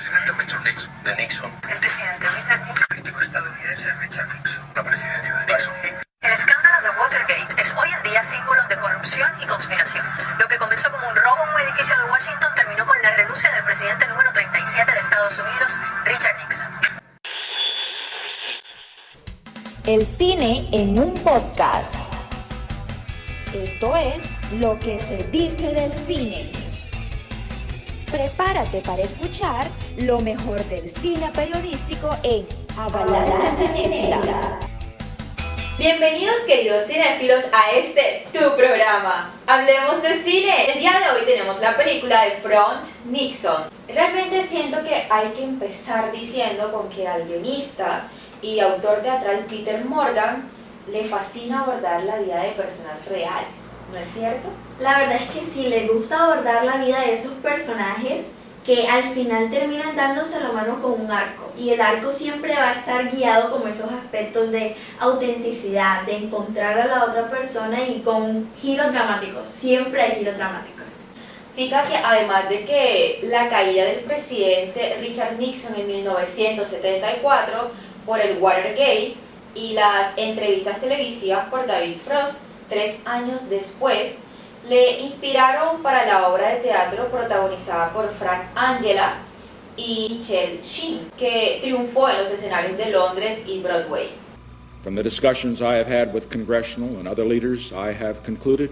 presidente Richard Nixon. De Nixon. El presidente Richard Nixon. Político estadounidense Richard Nixon. La presidencia de Nixon. El escándalo de Watergate es hoy en día símbolo de corrupción y conspiración. Lo que comenzó como un robo en un edificio de Washington terminó con la renuncia del presidente número 37 de Estados Unidos, Richard Nixon. El cine en un podcast. Esto es lo que se dice del cine. Prepárate para escuchar lo mejor del cine periodístico en Avalancha Cinéfila. Bienvenidos queridos cinéfilos a este tu programa. Hablemos de cine. El día de hoy tenemos la película de Front Nixon. Realmente siento que hay que empezar diciendo con que al guionista y autor teatral Peter Morgan le fascina abordar la vida de personas reales, ¿no es cierto? La verdad es que sí, le gusta abordar la vida de esos personajes que al final terminan dándose la mano con un arco, y el arco siempre va a estar guiado como esos aspectos de autenticidad, de encontrar a la otra persona y con giros dramáticos, siempre hay giros dramáticos. Sí, Katia, además de que la caída del presidente Richard Nixon en 1974 por el Watergate y las entrevistas televisivas por David Frost 3 años después le inspiraron para la obra de teatro protagonizada por Frank Angela y Michael Sheen, que triunfó en los escenarios de Londres y Broadway. From the discussions I have had with congressional and other leaders, I have concluded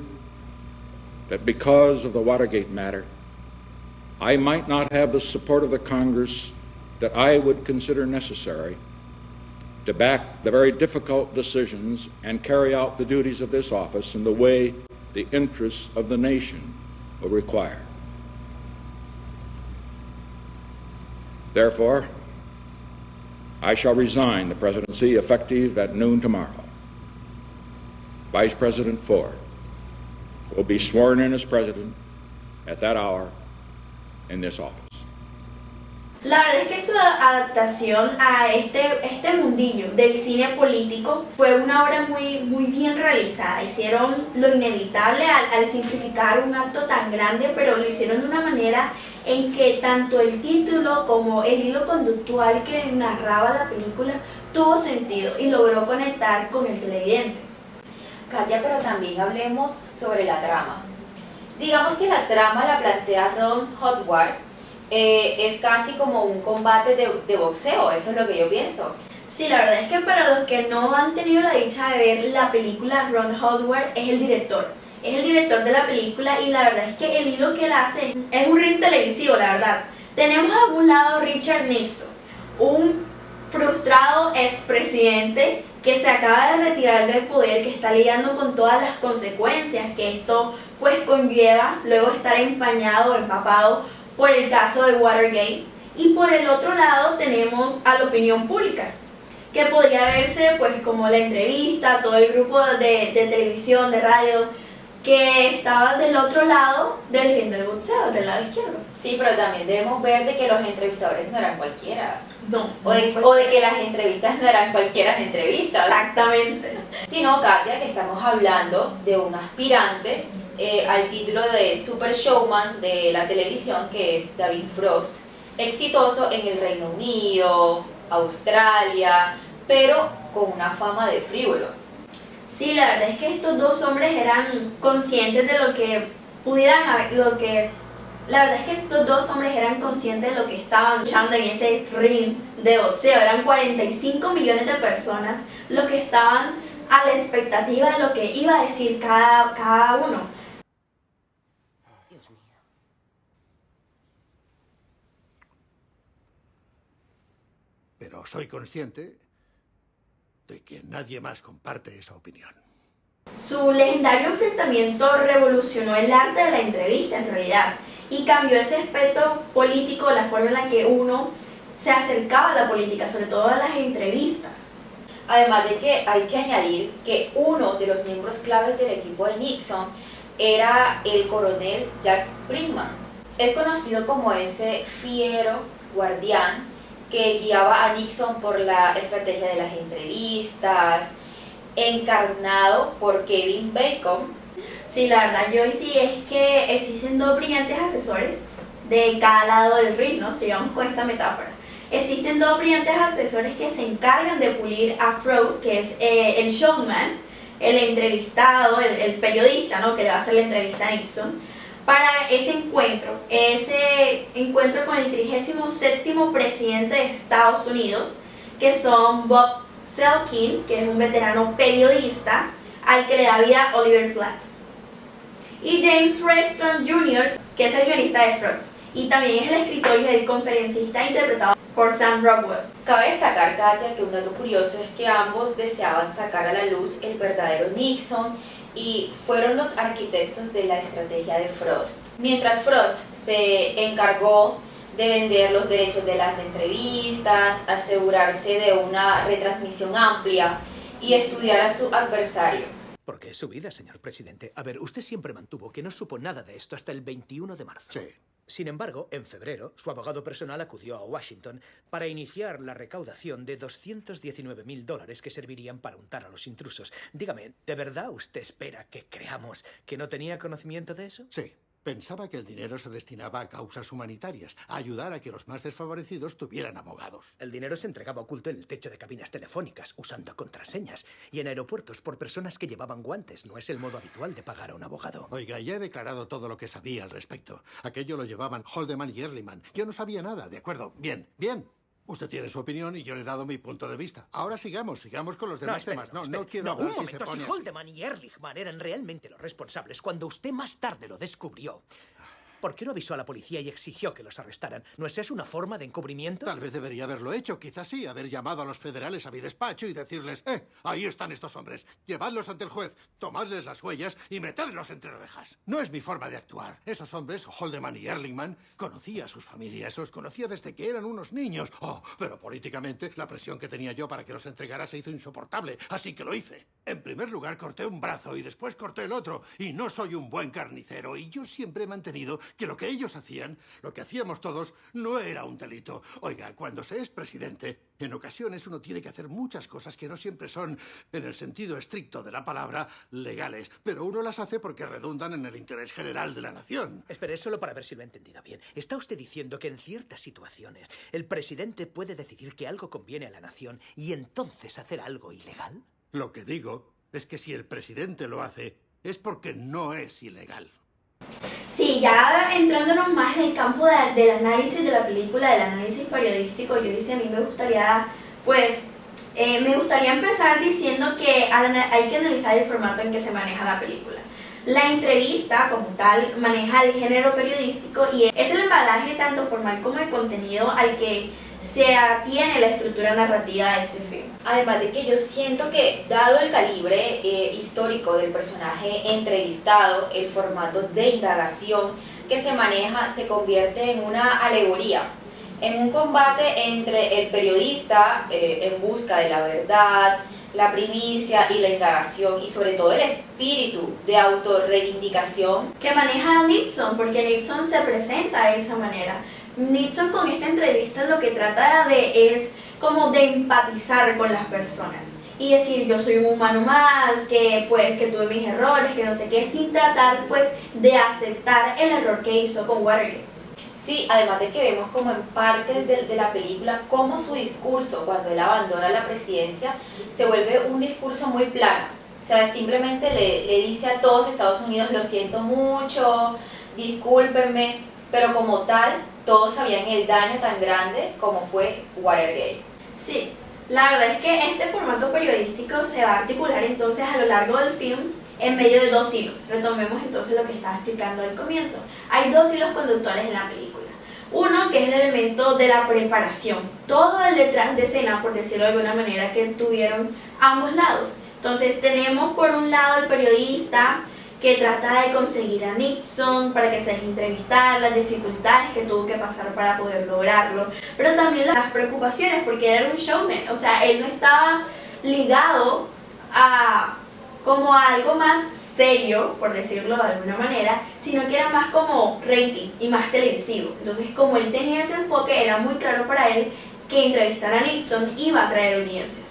that because of the Watergate matter, I might not have the support of the Congress that I would consider necessary to back the very difficult decisions and carry out the duties of this office in the way the interests of the nation will require. Therefore, I shall resign the presidency effective at noon tomorrow. Vice President Ford will be sworn in as president at that hour in this office. La verdad es que su adaptación a este mundillo del cine político fue una obra muy bien realizada. Hicieron lo inevitable al simplificar un acto tan grande, pero lo hicieron de una manera en que tanto el título como el hilo conductual que narraba la película tuvo sentido y logró conectar con el televidente. Katia, pero también hablemos sobre la trama. Digamos que la trama la plantea Ron Howard. Es casi como un combate de boxeo, eso es lo que yo pienso. Sí, la verdad es que para los que no han tenido la dicha de ver la película, Ron Howard es el director de la película, y la verdad es que el hilo que él hace es un ring televisivo, la verdad. Tenemos a un lado Richard Nixon, un frustrado expresidente que se acaba de retirar del poder, que está lidiando con todas las consecuencias que esto pues conlleva, luego de estar empañado, empapado por el caso de Watergate. Y por el otro lado tenemos a la opinión pública, que podría verse pues como la entrevista, todo el grupo de televisión, de radio, que estaba del otro lado del ring del boxeo, del lado izquierdo. Sí, pero también debemos ver de que los entrevistadores no eran cualquiera. No. O de que las entrevistas no eran cualquiera entrevistas. Exactamente. Sino, Katia, que estamos hablando de un aspirante al título de Super Showman de la televisión, que es David Frost, exitoso en el Reino Unido, Australia, pero con una fama de frívolo. Sí, la verdad es que estos dos hombres eran conscientes de lo que pudieran haber, la verdad es que estos dos hombres eran conscientes de lo que estaban luchando en ese ring de boxeo. Eran 45 millones de personas los que estaban a la expectativa de lo que iba a decir cada uno. Pero soy consciente de que nadie más comparte esa opinión. Su legendario enfrentamiento revolucionó el arte de la entrevista en realidad, y cambió ese aspecto político, la forma en la que uno se acercaba a la política, sobre todo a las entrevistas. Además de que hay que añadir que uno de los miembros claves del equipo de Nixon era el coronel Jack Brinkman. Es conocido como ese fiero guardián que guiaba a Nixon por la estrategia de las entrevistas, encarnado por Kevin Bacon. Sí, la verdad, Joyce, es que existen dos brillantes asesores de cada lado del ring, ¿no? Sigamos con esta metáfora. Existen dos brillantes asesores que se encargan de pulir a Frost, que es el showman, el entrevistado, el periodista, ¿no? Que le va a hacer la entrevista a Nixon, para ese encuentro con el 37º presidente de Estados Unidos, que son Bob Selkin, que es un veterano periodista al que le da vida Oliver Platt, y James Ralston Jr., que es el guionista de Frost, y también es el escritor y el conferencista interpretado por Sam Rockwell. Cabe destacar, Katia, que un dato curioso es que ambos deseaban sacar a la luz el verdadero Nixon y fueron los arquitectos de la estrategia de Frost. Mientras Frost se encargó de vender los derechos de las entrevistas, asegurarse de una retransmisión amplia y estudiar a su adversario. ¿Por qué su vida, señor presidente? A ver, usted siempre mantuvo que no supo nada de esto hasta el 21 de marzo. Sí. Sin embargo, en febrero, su abogado personal acudió a Washington para iniciar la recaudación de $219.000 que servirían para untar a los intrusos. Dígame, ¿de verdad usted espera que creamos que no tenía conocimiento de eso? Sí. Pensaba que el dinero se destinaba a causas humanitarias, a ayudar a que los más desfavorecidos tuvieran abogados. El dinero se entregaba oculto en el techo de cabinas telefónicas, usando contraseñas, y en aeropuertos por personas que llevaban guantes. No es el modo habitual de pagar a un abogado. Oiga, ya he declarado todo lo que sabía al respecto. Aquello lo llevaban Haldeman y Ehrlichman. Yo no sabía nada, ¿de acuerdo? Bien, bien. Usted tiene su opinión y yo le he dado mi punto de vista. Ahora sigamos con los demás temas. No quiero hablar si se pone si así. Haldeman y Ehrlichman eran realmente los responsables cuando usted más tarde lo descubrió, ¿por qué no avisó a la policía y exigió que los arrestaran? ¿No es eso una forma de encubrimiento? Tal vez debería haberlo hecho, quizás sí, haber llamado a los federales a mi despacho y decirles, ahí están estos hombres, llevadlos ante el juez, tomadles las huellas y metedlos entre rejas. No es mi forma de actuar. Esos hombres, Haldeman y Ehrlichman, conocía a sus familias, los conocía desde que eran unos niños. Pero políticamente la presión que tenía yo para que los entregara se hizo insoportable, así que lo hice. En primer lugar corté un brazo y después corté el otro, y no soy un buen carnicero, y yo siempre he mantenido que lo que ellos hacían, lo que hacíamos todos, no era un delito. Oiga, cuando se es presidente, en ocasiones uno tiene que hacer muchas cosas que no siempre son, en el sentido estricto de la palabra, legales, pero uno las hace porque redundan en el interés general de la nación. Espere, solo para ver si lo he entendido bien. ¿Está usted diciendo que en ciertas situaciones el presidente puede decidir que algo conviene a la nación y entonces hacer algo ilegal? Lo que digo es que si el presidente lo hace, es porque no es ilegal. Sí, ya entrándonos más en el campo del análisis de la película, del análisis periodístico, yo dice, a mí me gustaría, me gustaría empezar diciendo que hay que analizar el formato en que se maneja la película. La entrevista, como tal, maneja el género periodístico y es el embalaje tanto formal como de contenido al que se atiene la estructura narrativa de este film. Además de que yo siento que, dado el calibre histórico del personaje entrevistado, el formato de indagación que se maneja se convierte en una alegoría, en un combate entre el periodista en busca de la verdad, la primicia y la indagación, y sobre todo el espíritu de autorreivindicación que maneja Nixon, porque Nixon se presenta de esa manera. Nixon con esta entrevista lo que trata es como de empatizar con las personas y decir, yo soy un humano más, que tuve mis errores, que no sé qué, sin tratar de aceptar el error que hizo con Watergate. Sí, además de que vemos como en partes de la película cómo su discurso cuando él abandona la presidencia se vuelve un discurso muy plano. O sea, simplemente le dice a todos Estados Unidos, lo siento mucho, discúlpenme, pero como tal, todos sabían el daño tan grande como fue Watergate. Sí, la verdad es que este formato periodístico se va a articular entonces a lo largo del film en medio de dos hilos. Retomemos entonces lo que estaba explicando al comienzo. Hay dos hilos conductuales en la película. Uno, que es el elemento de la preparación, todo el detrás de escena, por decirlo de alguna manera, que tuvieron ambos lados. Entonces tenemos por un lado el periodista que trata de conseguir a Nixon para que se les entrevistara, las dificultades que tuvo que pasar para poder lograrlo, pero también las preocupaciones, porque era un showman, o sea, él no estaba ligado a como algo más serio, por decirlo de alguna manera, sino que era más como rating y más televisivo. Entonces, como él tenía ese enfoque, era muy claro para él que entrevistar a Nixon iba a traer audiencia.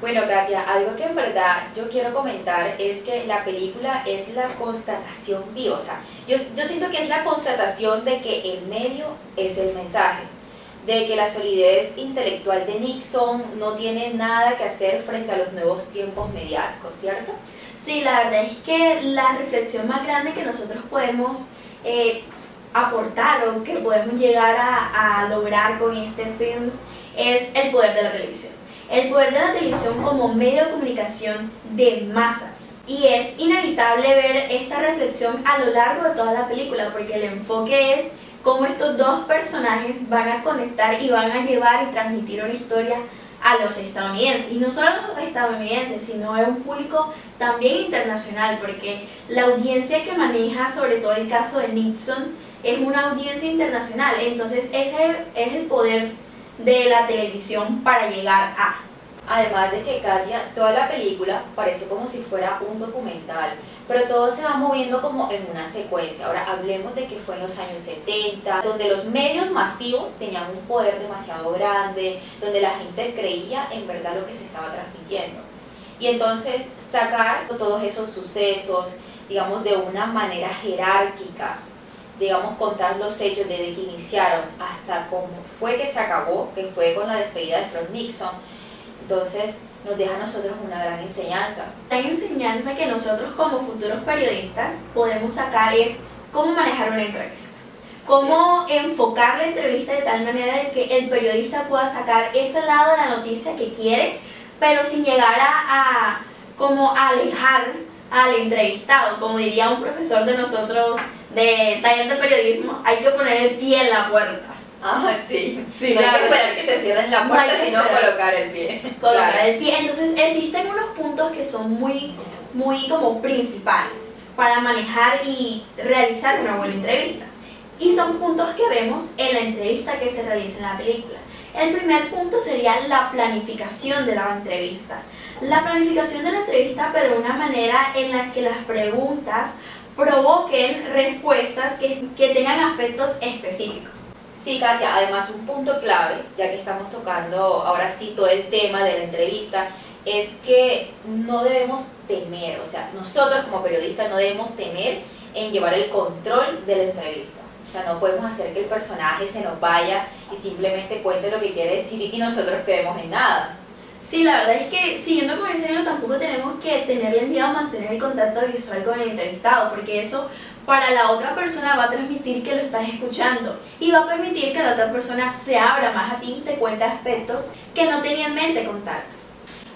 Bueno, Katia, algo que en verdad yo quiero comentar es que la película es la constatación viva. O sea, yo siento que es la constatación de que el medio es el mensaje, de que la solidez intelectual de Nixon no tiene nada que hacer frente a los nuevos tiempos mediáticos, ¿cierto? Sí, la verdad es que la reflexión más grande que nosotros podemos aportar o que podemos llegar a lograr con este film es el poder de la televisión. El poder de la televisión como medio de comunicación de masas. Y es inevitable ver esta reflexión a lo largo de toda la película, porque el enfoque es cómo estos dos personajes van a conectar y van a llevar y transmitir una historia a los estadounidenses. Y no solo a los estadounidenses, sino a un público también internacional, porque la audiencia que maneja, sobre todo el caso de Nixon, es una audiencia internacional. Entonces ese es el poder de la televisión para llegar a. Además de que, Katia, toda la película parece como si fuera un documental, pero todo se va moviendo como en una secuencia. Ahora hablemos de que fue en los años 70, donde los medios masivos tenían un poder demasiado grande, donde la gente creía en verdad lo que se estaba transmitiendo. Y entonces sacar todos esos sucesos, digamos, de una manera jerárquica, digamos, contar los hechos desde que iniciaron hasta cómo fue que se acabó, que fue con la despedida de Fred Nixon, entonces nos deja a nosotros una gran enseñanza. La enseñanza que nosotros como futuros periodistas podemos sacar es cómo manejar una entrevista. Cómo enfocar la entrevista de tal manera de que el periodista pueda sacar ese lado de la noticia que quiere, pero sin llegar como a alejar al entrevistado. Como diría un profesor de nosotros de taller de periodismo, hay que poner el pie en la puerta. Ah, sí. Sí, no hay que esperar que te cierren la puerta, sino colocar el pie. Colocar Claro. el pie. Entonces existen unos puntos que son muy como principales para manejar y realizar una buena entrevista. Y son puntos que vemos en la entrevista que se realiza en la película. El primer punto sería la planificación de la entrevista. La planificación de la entrevista, pero de una manera en la que las preguntas provoquen respuestas que tengan aspectos específicos. Sí, Katia, además un punto clave, ya que estamos tocando ahora sí todo el tema de la entrevista, es que no debemos temer, o sea, nosotros como periodistas no debemos temer en llevar el control de la entrevista. O sea, no podemos hacer que el personaje se nos vaya y simplemente cuente lo que quiere decir y nosotros quedemos en nada. Sí, la verdad es que siguiendo con ese hilo tampoco tenemos que tenerle miedo a mantener el contacto visual con el entrevistado, porque eso para la otra persona va a transmitir que lo estás escuchando y va a permitir que la otra persona se abra más a ti y te cuente aspectos que no tenía en mente contarte.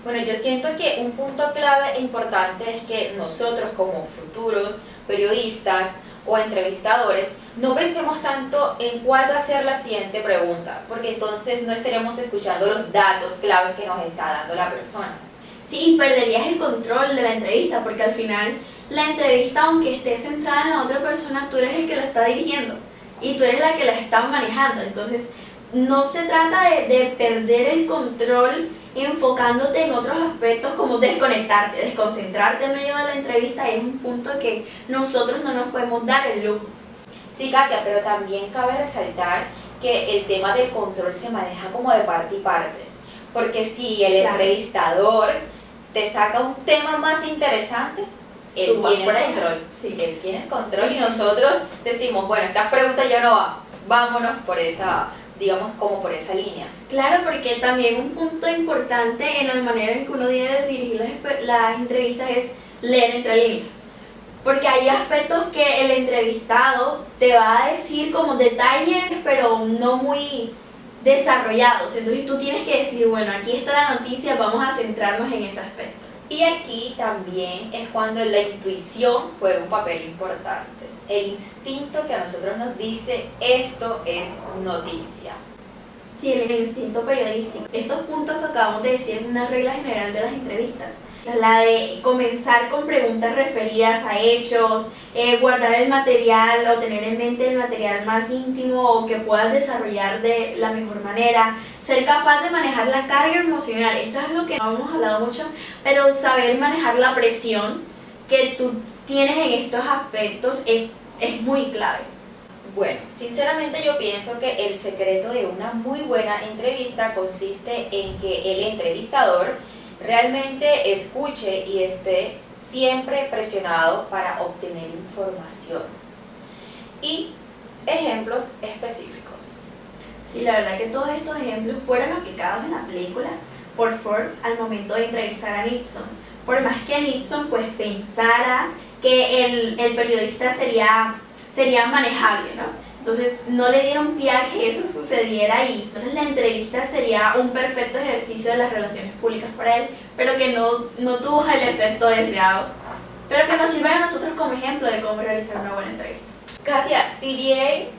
Bueno, yo siento que un punto clave e importante es que nosotros como futuros periodistas o entrevistadores no pensemos tanto en cuál va a ser la siguiente pregunta, porque entonces no estaremos escuchando los datos claves que nos está dando la persona. Sí, y perderías el control de la entrevista, porque al final la entrevista, aunque esté centrada en la otra persona, tú eres el que la está dirigiendo y tú eres la que la está manejando. Entonces no se trata de perder el control enfocándote en otros aspectos como desconectarte, desconcentrarte en medio de la entrevista, y es un punto que nosotros no nos podemos dar el lujo. Sí, Katia, pero también cabe resaltar que el tema del control se maneja como de parte y parte, porque si el entrevistador te saca un tema más interesante, él tiene el control. Sí. Él tiene el control y nosotros decimos, bueno, estas preguntas ya no van, vámonos por esa, digamos, como por esa línea. Claro, porque también un punto importante en la manera en que uno debe dirigir las entrevistas es leer entre líneas. Porque hay aspectos que el entrevistado te va a decir como detalles, pero no muy desarrollados. Entonces tú tienes que decir, bueno, aquí está la noticia, vamos a centrarnos en ese aspecto. Y aquí también es cuando la intuición juega un papel importante. El instinto que a nosotros nos dice esto es noticia. Sí, el instinto periodístico. Estos puntos que acabamos de decir es una regla general de las entrevistas. La de comenzar con preguntas referidas a hechos, guardar el material o tener en mente el material más íntimo o que puedas desarrollar de la mejor manera, ser capaz de manejar la carga emocional. Esto es lo que no hemos hablado mucho, pero saber manejar la presión que tú tienes en estos aspectos es muy clave. Bueno, sinceramente yo pienso que el secreto de una muy buena entrevista consiste en que el entrevistador realmente escuche y esté siempre presionado para obtener información. Y ejemplos específicos. Sí, la verdad que todos estos ejemplos fueron aplicados en la película por Force al momento de entrevistar a Nixon. Por más que Nixon pues pensara que el periodista sería manejable, ¿no? Entonces no le dieron pie a que eso sucediera y entonces la entrevista sería un perfecto ejercicio de las relaciones públicas para él, pero que no tuvo el efecto deseado, pero que nos sirve a nosotros como ejemplo de cómo realizar una buena entrevista. Katia, si bien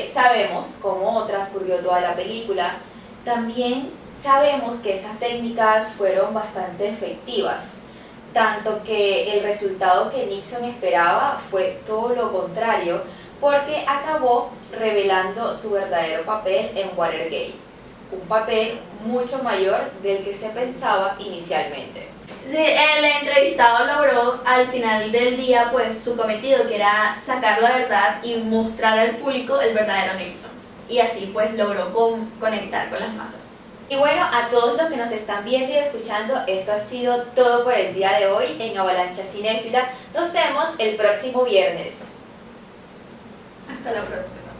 sabemos cómo transcurrió toda la película, también sabemos que estas técnicas fueron bastante efectivas, tanto que el resultado que Nixon esperaba fue todo lo contrario, porque acabó revelando su verdadero papel en Watergate, un papel mucho mayor del que se pensaba inicialmente. Sí, el entrevistado logró al final del día pues su cometido, que era sacar la verdad y mostrar al público el verdadero Nixon, y así pues logró conectar con las masas. Y bueno, a todos los que nos están viendo y escuchando, esto ha sido todo por el día de hoy en Avalancha Cinéfila. Nos vemos el próximo viernes. Hasta la próxima.